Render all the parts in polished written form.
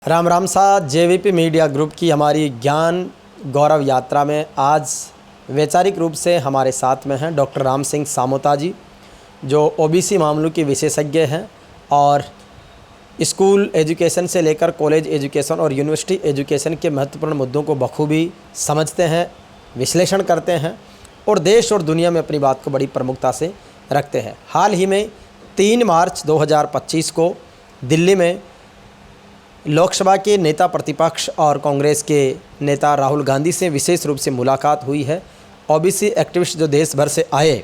राम राम सा JVP media group की हमारी ज्ञान गौरव यात्रा में आज वैचारिक रूप से हमारे साथ में हैं डॉक्टर राम सिंह सामोता जी, जो ओबीसी मामलों के विशेषज्ञ हैं और स्कूल एजुकेशन से लेकर कॉलेज एजुकेशन और यूनिवर्सिटी एजुकेशन के महत्वपूर्ण मुद्दों को बखूबी समझते हैं, विश्लेषण करते हैं और देश और दुनिया में अपनी बात को बड़ी प्रमुखता से रखते हैं। हाल ही में 3 मार्च 2025 को दिल्ली में लोकसभा के नेता प्रतिपक्ष और कांग्रेस के नेता राहुल गांधी से विशेष रूप से मुलाकात हुई है। ओबीसी एक्टिविस्ट जो देश भर से आए,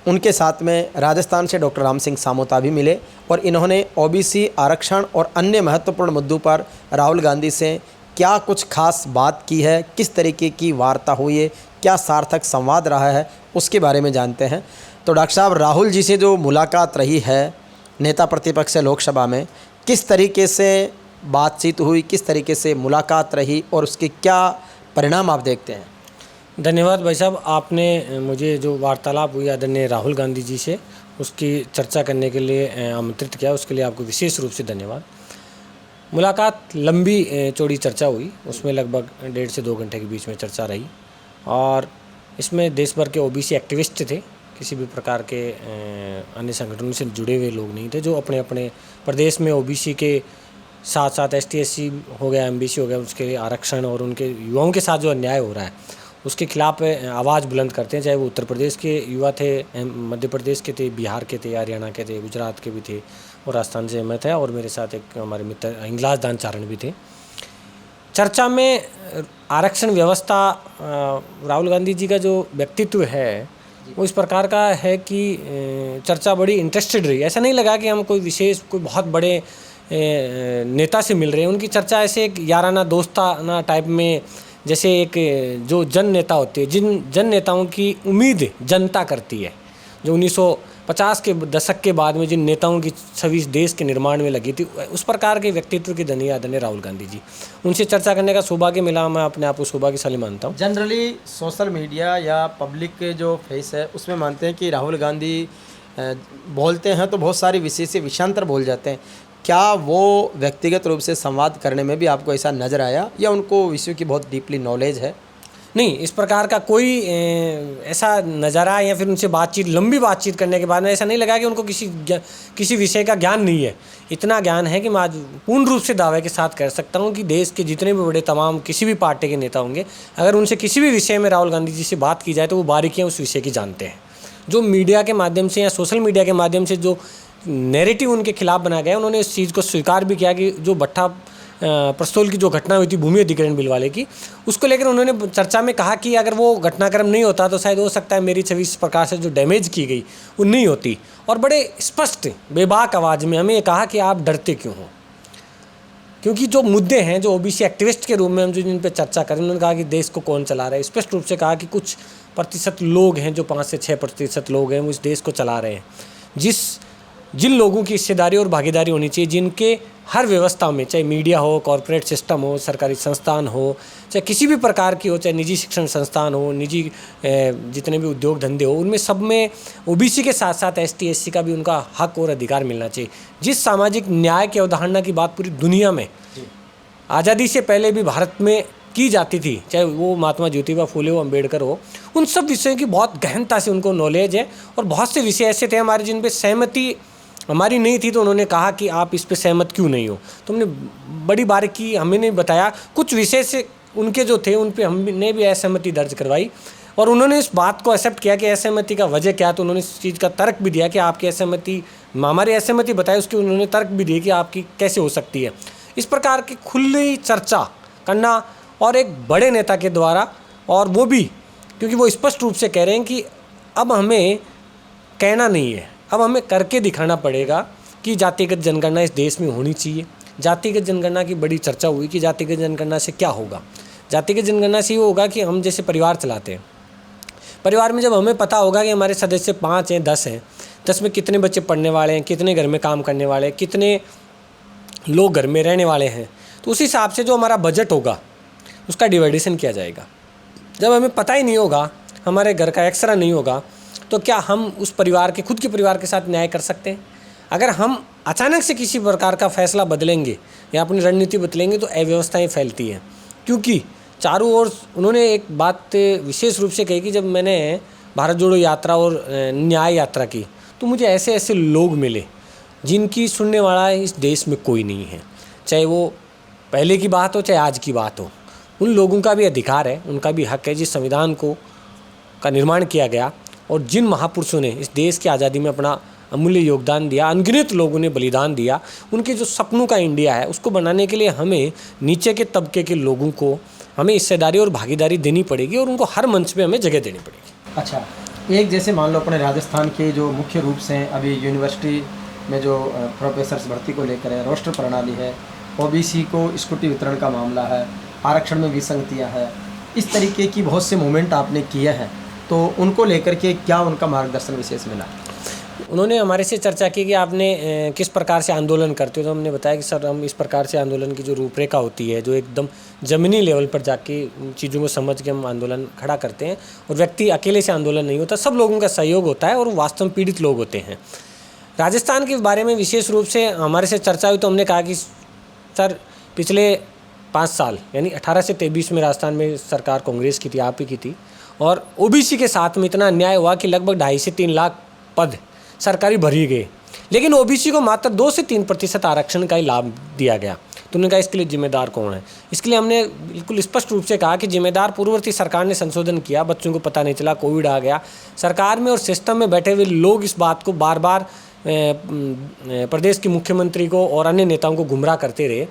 उनके साथ में राजस्थान से डॉक्टर राम सिंह सामोता भी मिले और इन्होंने ओबीसी आरक्षण और अन्य महत्वपूर्ण मुद्दों पर राहुल गांधी से क्या कुछ खास बात की है, किस तरीके की वार्ता हुई है, क्या सार्थक संवाद रहा है, उसके बारे में जानते हैं। तो डॉक्टर साहब, राहुल जी से जो मुलाकात रही है नेता प्रतिपक्ष से लोकसभा में, किस तरीके से बातचीत हुई, किस तरीके से मुलाकात रही और उसके क्या परिणाम आप देखते हैं? धन्यवाद भाई साहब, आपने मुझे जो वार्तालाप हुई आदरणीय राहुल गांधी जी से उसकी चर्चा करने के लिए आमंत्रित किया, उसके लिए आपको विशेष रूप से धन्यवाद। मुलाकात लंबी चौड़ी चर्चा हुई, उसमें लगभग 1.5 से 2 घंटे के बीच में चर्चा रही और इसमें देश भर के ओबीसी एक्टिविस्ट थे, किसी भी प्रकार के अन्य संगठनों से जुड़े हुए लोग नहीं थे, जो अपने अपने प्रदेश में ओबीसी के साथ साथ एसटी एससी हो गया, एमबीसी हो गया, उसके आरक्षण और उनके युवाओं के साथ जो अन्याय हो रहा है उसके खिलाफ आवाज़ बुलंद करते हैं। चाहे वो उत्तर प्रदेश के युवा थे, मध्य प्रदेश के थे, बिहार के थे, हरियाणा के थे, गुजरात के भी थे और राजस्थान से मैं था और मेरे साथ एक हमारे मित्र हिंगलाज दानचारण भी थे। चर्चा में आरक्षण व्यवस्था, राहुल गांधी जी का जो व्यक्तित्व है वो इस प्रकार का है कि चर्चा बड़ी इंटरेस्टेड रही। ऐसा नहीं लगा कि हम कोई विशेष कोई बहुत बड़े नेता से मिल रहे हैं। उनकी चर्चा ऐसे एक याराना दोस्ताना टाइप में, जैसे एक जो जन नेता होते हैं, जिन जन नेताओं की उम्मीद जनता करती है, जो 1950 के दशक के बाद में जिन नेताओं की छवि देश के निर्माण में लगी थी, उस प्रकार के व्यक्तित्व के धनी आदरणीय राहुल गांधी जी, उनसे चर्चा करने का सौभाग्य मिला। मैं अपने आप को सौभाग्यशाली मानता हूँ। जनरली सोशल मीडिया या पब्लिक के जो फेस है उसमें मानते हैं कि राहुल गांधी बोलते हैं तो बहुत सारी विषय से विषयांतर बोल जाते हैं। क्या वो व्यक्तिगत रूप से संवाद करने में भी आपको ऐसा नज़र आया या उनको विषयों की बहुत डीपली नॉलेज है? नहीं, इस प्रकार का कोई ऐसा नज़ारा या फिर उनसे लंबी बातचीत करने के बाद में ऐसा नहीं लगा कि उनको किसी विषय का ज्ञान नहीं है। इतना ज्ञान है कि मैं आज पूर्ण रूप से दावे के साथ कह सकता हूँ कि देश के जितने भी बड़े तमाम किसी भी पार्टी के नेता होंगे, अगर उनसे किसी भी विषय में राहुल गांधी जी से बात की जाए तो वो बारीकियाँ उस विषय की जानते हैं। जो मीडिया के माध्यम से या सोशल मीडिया के माध्यम से जो नैरेटिव उनके खिलाफ बनाया गया, उन्होंने इस चीज़ को स्वीकार भी किया कि जो भट्टा प्रस्तोल की जो घटना हुई थी भूमि अधिग्रहण बिल वाले की, उसको लेकर उन्होंने चर्चा में कहा कि अगर वो घटनाक्रम नहीं होता तो शायद हो सकता है मेरी छवि इस प्रकार से जो डैमेज की गई वो नहीं होती। और बड़े स्पष्ट बेबाक आवाज़ में हमें कहा कि आप डरते क्यों हो, क्योंकि जो मुद्दे हैं जो ओबीसी एक्टिविस्ट के रूप में हम जो जिन पर चर्चा करें, उन्होंने कहा कि देश को कौन चला रहा है। स्पष्ट रूप से कहा कि कुछ प्रतिशत लोग हैं, जो 5 से 6% लोग हैं, वो इस देश को चला रहे हैं। जिन लोगों की हिस्सेदारी और भागीदारी होनी चाहिए, जिनके हर व्यवस्था में, चाहे मीडिया हो, कॉरपोरेट सिस्टम हो, सरकारी संस्थान हो, चाहे किसी भी प्रकार की हो, चाहे निजी शिक्षण संस्थान हो, निजी जितने भी उद्योग धंधे हो, उनमें सब में ओबीसी के साथ साथ एसटी एससी का भी उनका हक और अधिकार मिलना चाहिए। जिस सामाजिक न्याय की अवधारणा की बात पूरी दुनिया में आज़ादी से पहले भी भारत में की जाती थी, चाहे वो महात्मा ज्योतिबा फूले हो, अम्बेडकर हो, उन सब विषयों की बहुत गहनता से उनको नॉलेज है। और बहुत से विषय ऐसे थे हमारे जिन पर सहमति हमारी नहीं थी, तो उन्होंने कहा कि आप इस पे सहमत क्यों नहीं हो। तो हमने बड़ी बारीकी हमें नहीं बताया, कुछ विषय से उनके जो थे उन पे हमने भी असहमति दर्ज करवाई और उन्होंने इस बात को एक्सेप्ट किया कि असहमति का वजह क्या। तो उन्होंने इस चीज़ का तर्क भी दिया कि आपकी असहमति, हमारी असहमति बताई, उसकी उन्होंने तर्क भी दिए कि आपकी कैसे हो सकती है। इस प्रकार की खुली चर्चा करना और एक बड़े नेता के द्वारा, और वो भी क्योंकि वो स्पष्ट रूप से कह रहे हैं कि अब हमें कहना नहीं है, अब हमें करके दिखाना पड़ेगा कि जातिगत जनगणना इस देश में होनी चाहिए। जातिगत जनगणना की बड़ी चर्चा हुई कि जातिगत जनगणना से क्या होगा। जातिगत जनगणना से ये होगा कि हम जैसे परिवार चलाते हैं, परिवार में जब हमें पता होगा कि हमारे सदस्य 5 हैं, 10 हैं, 10 में कितने बच्चे पढ़ने वाले हैं, कितने घर में काम करने वाले हैं, कितने लोग घर में रहने वाले हैं, तो उस हिसाब से जो हमारा बजट होगा उसका डिवाइडेशन किया जाएगा। जब हमें पता ही नहीं होगा, हमारे घर का एक्सरा नहीं होगा, तो क्या हम उस परिवार के, खुद के परिवार के साथ न्याय कर सकते हैं? अगर हम अचानक से किसी प्रकार का फैसला बदलेंगे या अपनी रणनीति बदलेंगे तो अव्यवस्थाएं फैलती हैं। क्योंकि चारों ओर उन्होंने एक बात विशेष रूप से कही कि जब मैंने भारत जोड़ो यात्रा और न्याय यात्रा की तो मुझे ऐसे ऐसे लोग मिले जिनकी सुनने वाला इस देश में कोई नहीं है, चाहे वो पहले की बात हो चाहे आज की बात हो। उन लोगों का भी अधिकार है, उनका भी हक है जिस संविधान का निर्माण किया गया और जिन महापुरुषों ने इस देश की आज़ादी में अपना अमूल्य योगदान दिया, अनगिनत लोगों ने बलिदान दिया, उनके जो सपनों का इंडिया है उसको बनाने के लिए हमें नीचे के तबके के लोगों को हमें हिस्सेदारी और भागीदारी देनी पड़ेगी और उनको हर मंच पे हमें जगह देनी पड़ेगी। अच्छा, एक जैसे मान लो अपने राजस्थान के जो मुख्य रूप से अभी यूनिवर्सिटी में जो प्रोफेसर्स भर्ती को लेकर है, रोस्टर प्रणाली है, ओबीसी को स्कूटी वितरण का मामला है, आरक्षण में विसंगतियाँ है, इस तरीके की बहुत से मूवमेंट आपने किए हैं, तो उनको लेकर के क्या उनका मार्गदर्शन विशेष मिला? उन्होंने हमारे से चर्चा की कि आपने किस प्रकार से आंदोलन करते हो, तो हमने बताया कि सर हम इस प्रकार से आंदोलन की जो रूपरेखा होती है, जो एकदम ज़मीनी लेवल पर जाके चीज़ों को समझ के हम आंदोलन खड़ा करते हैं और व्यक्ति अकेले से आंदोलन नहीं होता, सब लोगों का सहयोग होता है और वास्तव में पीड़ित लोग होते हैं। राजस्थान के बारे में विशेष रूप से हमारे से चर्चा हुई तो हमने कहा कि सर पिछले 5 साल यानी 18 से 23 में राजस्थान में सरकार कांग्रेस की थी, आप ही की थी, और ओबीसी के साथ में इतना अन्याय हुआ कि लगभग 2.5 से 3 लाख पद सरकारी भरी गए, लेकिन ओबीसी को मात्र 2 से 3% आरक्षण का ही लाभ दिया गया। तो उन्होंने कहा इसके लिए जिम्मेदार कौन है? इसके लिए हमने बिल्कुल स्पष्ट रूप से कहा कि जिम्मेदार पूर्ववर्ती सरकार ने संशोधन किया, बच्चों को पता नहीं चला, कोविड आ गया, सरकार में और सिस्टम में बैठे हुए लोग इस बात को बार बार प्रदेश के मुख्यमंत्री को और अन्य नेताओं को गुमराह करते रहे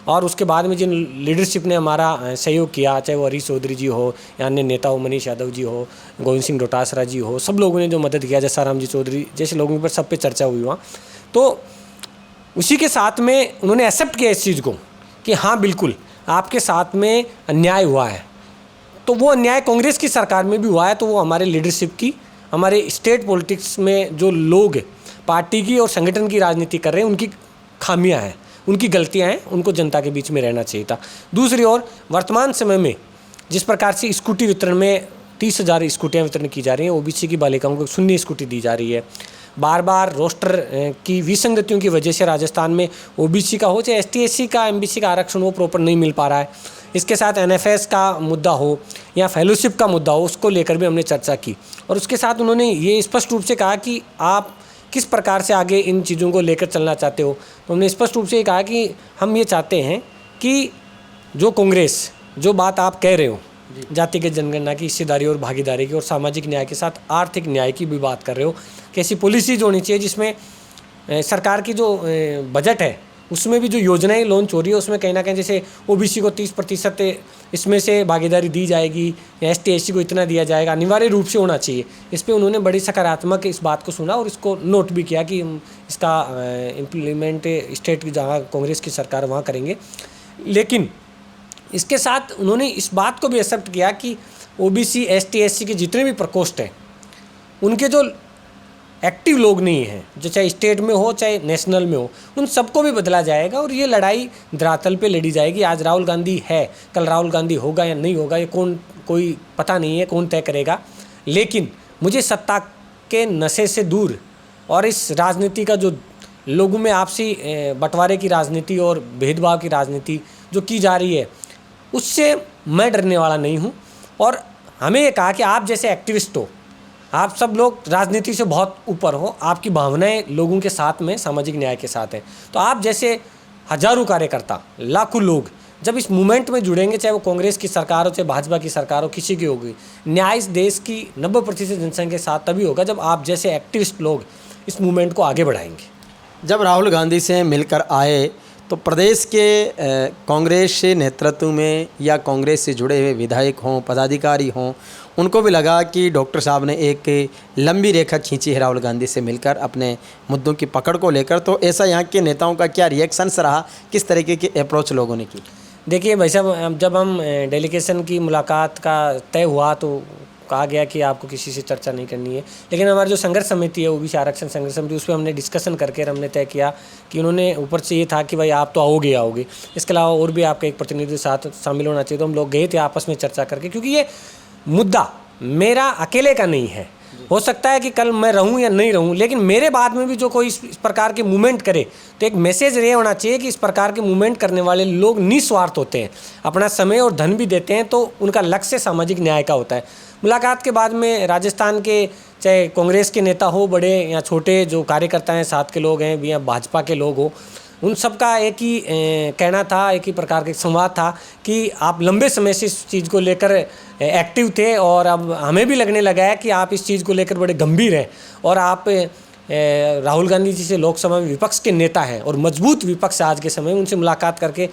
और उसके बाद में जिन लीडरशिप ने हमारा सहयोग किया, चाहे वो हरीश चौधरी जी हो या अन्य नेता हो, मनीष यादव जी हो, गोविंद सिंह डोटासरा जी हो, सब लोगों ने जो मदद किया, जैसा राम जी चौधरी जैसे लोगों पर सब पे चर्चा हुई वहाँ, तो उसी के साथ में उन्होंने एक्सेप्ट किया इस चीज़ को कि हाँ बिल्कुल आपके साथ में अन्याय हुआ है। तो वो अन्याय कांग्रेस की सरकार में भी हुआ है, तो वो हमारे लीडरशिप की, हमारे स्टेट पॉलिटिक्स में जो लोग पार्टी की और संगठन की राजनीति कर रहे हैं उनकी खामियां हैं, उनकी गलतियां हैं, उनको जनता के बीच में रहना चाहिए था। दूसरी ओर वर्तमान समय में जिस प्रकार से स्कूटी वितरण में 30,000 स्कूटियाँ वितरण की जा रही हैं, ओबीसी की बालिकाओं को 0 स्कूटी दी जा रही है, बार बार रोस्टर की विसंगतियों की वजह से राजस्थान में ओबीसी का हो चाहे ST/SC का MBC का आरक्षण वो प्रॉपर नहीं मिल पा रहा है। इसके साथ NFS का मुद्दा हो या फेलोशिप का मुद्दा हो, उसको लेकर भी हमने चर्चा की और उसके साथ उन्होंने ये स्पष्ट रूप से कहा कि आप किस प्रकार से आगे इन चीज़ों को लेकर चलना चाहते हो। तो हमने स्पष्ट रूप से कहा कि हम ये चाहते हैं कि जो कांग्रेस जो बात आप कह रहे हो जातिगत जनगणना की, हिस्सेदारी और भागीदारी की और सामाजिक न्याय के साथ आर्थिक न्याय की भी बात कर रहे हो, कैसी पॉलिसीज होनी चाहिए जिसमें सरकार की जो बजट है उसमें भी जो योजनाएं लॉन्च हो रही है उसमें कहीं ना कहीं जैसे ओबीसी को 30% इसमें से भागीदारी दी जाएगी या ST/SC को इतना दिया जाएगा, अनिवार्य रूप से होना चाहिए। इस पर उन्होंने बड़ी सकारात्मक इस बात को सुना और इसको नोट भी किया कि इसका इम्प्लीमेंट स्टेट की जहाँ कांग्रेस की सरकार वहाँ करेंगे। लेकिन इसके साथ उन्होंने इस बात को भी एक्सेप्ट किया कि ओबीसी ST/SC के जितने भी प्रकोष्ठ हैं उनके जो एक्टिव लोग नहीं हैं, जो चाहे स्टेट में हो चाहे नेशनल में हो, उन सबको भी बदला जाएगा और ये लड़ाई धरातल पे लड़ी जाएगी। आज राहुल गांधी है, कल राहुल गांधी होगा या नहीं होगा ये कोई पता नहीं है, कौन तय करेगा। लेकिन मुझे सत्ता के नशे से दूर और इस राजनीति का जो लोगों में आपसी बंटवारे की राजनीति और भेदभाव की राजनीति जो की जा रही है उससे मैं डरने वाला नहीं हूँ। और हमें ये कहा कि आप जैसे एक्टिविस्ट हो, आप सब लोग राजनीति से बहुत ऊपर हो, आपकी भावनाएं लोगों के साथ में सामाजिक न्याय के साथ हैं, तो आप जैसे हजारों कार्यकर्ता, लाखों लोग जब इस मूवमेंट में जुड़ेंगे, चाहे वो कांग्रेस की सरकार हो चाहे भाजपा की सरकार हो, किसी की होगी, न्याय इस देश की 90% जनसंख्या के साथ तभी होगा जब आप जैसे एक्टिविस्ट लोग इस मूवमेंट को आगे बढ़ाएंगे। जब राहुल गांधी से मिलकर आए तो प्रदेश के कांग्रेस नेतृत्व में या कांग्रेस से जुड़े हुए विधायक हों, पदाधिकारी हों, उनको भी लगा कि डॉक्टर साहब ने एक लंबी रेखा खींची है राहुल गांधी से मिलकर अपने मुद्दों की पकड़ को लेकर। तो ऐसा यहाँ के नेताओं का क्या रिएक्शंस रहा, किस तरीके की अप्रोच लोगों ने की? देखिए भाई साहब, जब हम डेलीगेशन की मुलाकात का तय हुआ तो कहा गया कि आपको किसी से चर्चा नहीं करनी है, लेकिन हमारी जो संघर्ष समिति है ओबीसी आरक्षण संघर्ष समिति, उस पर हमने डिस्कशन करके हमने तय किया कि उन्होंने ऊपर से ये था कि भाई आप तो आओगे, इसके अलावा और भी आपका एक प्रतिनिधि साथ शामिल होना चाहिए। तो हम लोग गए थे आपस में चर्चा करके, क्योंकि ये मुद्दा मेरा अकेले का नहीं है, हो सकता है कि कल मैं रहूं या नहीं रहूं, लेकिन मेरे बाद में भी जो कोई इस प्रकार के मूवमेंट करे तो एक मैसेज ये होना चाहिए कि इस प्रकार के मूवमेंट करने वाले लोग निस्वार्थ होते हैं, अपना समय और धन भी देते हैं, तो उनका लक्ष्य सामाजिक न्याय का होता है। मुलाकात के बाद में राजस्थान के चाहे कांग्रेस के नेता हो, बड़े या छोटे, जो कार्यकर्ता हैं, साथ के लोग हैं, या भाजपा के लोग हो, उन सब का एक ही कहना था, एक ही प्रकार का संवाद था कि आप लंबे समय से इस चीज़ को लेकर एक्टिव थे और अब हमें भी लगने लगा है कि आप इस चीज़ को लेकर बड़े गंभीर हैं और आप राहुल गांधी जी से लोकसभा में विपक्ष के नेता हैं और मजबूत विपक्ष आज के समय में। उनसे मुलाकात करके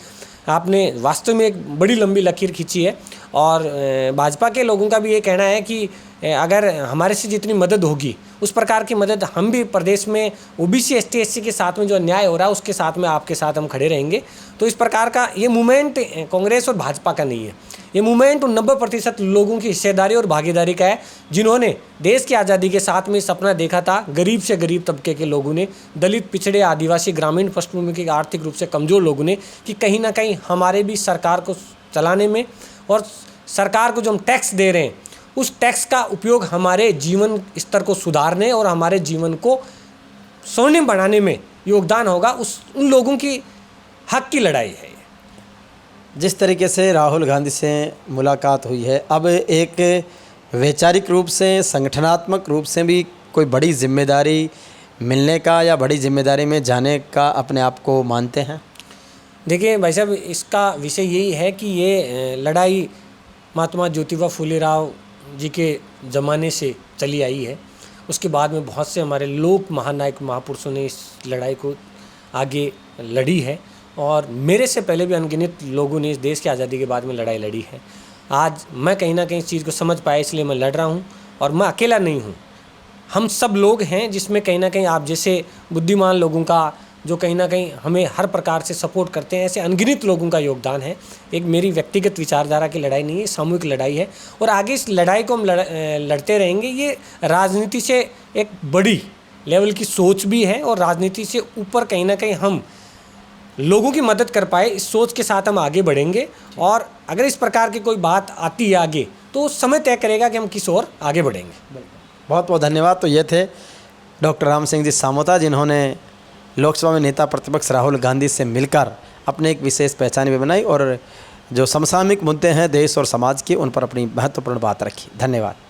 आपने वास्तव में एक बड़ी लंबी लकीर खींची है और भाजपा के लोगों का भी ये कहना है कि अगर हमारे से जितनी मदद होगी उस प्रकार की मदद हम भी प्रदेश में ओबीसी एसटी एससी के साथ में जो अन्याय हो रहा है उसके साथ में आपके साथ हम खड़े रहेंगे। तो इस प्रकार का ये मूवमेंट कांग्रेस और भाजपा का नहीं है, ये मूवमेंट उन 90% लोगों की हिस्सेदारी और भागीदारी का है जिन्होंने देश की आज़ादी के साथ में सपना देखा था। गरीब से गरीब तबके के लोगों ने, दलित, पिछड़े, आदिवासी, ग्रामीण, पृष्ठभूमि के आर्थिक रूप से कमज़ोर लोगों ने, कि कहीं ना कहीं हमारे भी सरकार को चलाने में और सरकार को जो हम टैक्स दे रहे हैं उस टैक्स का उपयोग हमारे जीवन स्तर को सुधारने और हमारे जीवन को स्वर्णिम बनाने में योगदान होगा। उन लोगों की हक की लड़ाई है। जिस तरीके से राहुल गांधी से मुलाकात हुई है, अब एक वैचारिक रूप से, संगठनात्मक रूप से भी कोई बड़ी जिम्मेदारी मिलने का या बड़ी जिम्मेदारी में जाने का अपने आप को मानते हैं? देखिए भाई साहब, इसका विषय यही है कि ये लड़ाई महात्मा ज्योतिबा फुले राव जी के ज़माने से चली आई है। उसके बाद में बहुत से हमारे लोक महानायक महापुरुषों ने इस लड़ाई को आगे लड़ी है और मेरे से पहले भी अनगिनत लोगों ने इस देश की आज़ादी के बाद में लड़ाई लड़ी है। आज मैं कहीं ना कहीं इस चीज़ को समझ पाया, इसलिए मैं लड़ रहा हूँ और मैं अकेला नहीं हूँ। हम सब लोग हैं जिसमें कहीं ना कहीं आप जैसे बुद्धिमान लोगों का, जो कहीं ना कहीं हमें हर प्रकार से सपोर्ट करते हैं, ऐसे अनगिनत लोगों का योगदान है। एक मेरी व्यक्तिगत विचारधारा की लड़ाई नहीं है, सामूहिक लड़ाई है और आगे इस लड़ाई को हम लड़ते रहेंगे। ये राजनीति से एक बड़ी लेवल की सोच भी है और राजनीति से ऊपर कहीं ना कहीं हम लोगों की मदद कर पाए, इस सोच के साथ हम आगे बढ़ेंगे। और अगर इस प्रकार की कोई बात आती है आगे तो समय तय करेगा कि हम किस ओर आगे बढ़ेंगे। बहुत बहुत धन्यवाद। तो ये थे डॉक्टर राम सिंह जी सामोता, जिन्होंने लोकसभा में नेता प्रतिपक्ष राहुल गांधी से मिलकर अपने एक विशेष पहचान भी बनाई और जो समसामयिक मुद्दे हैं देश और समाज के, उन पर अपनी महत्वपूर्ण बात रखी। धन्यवाद।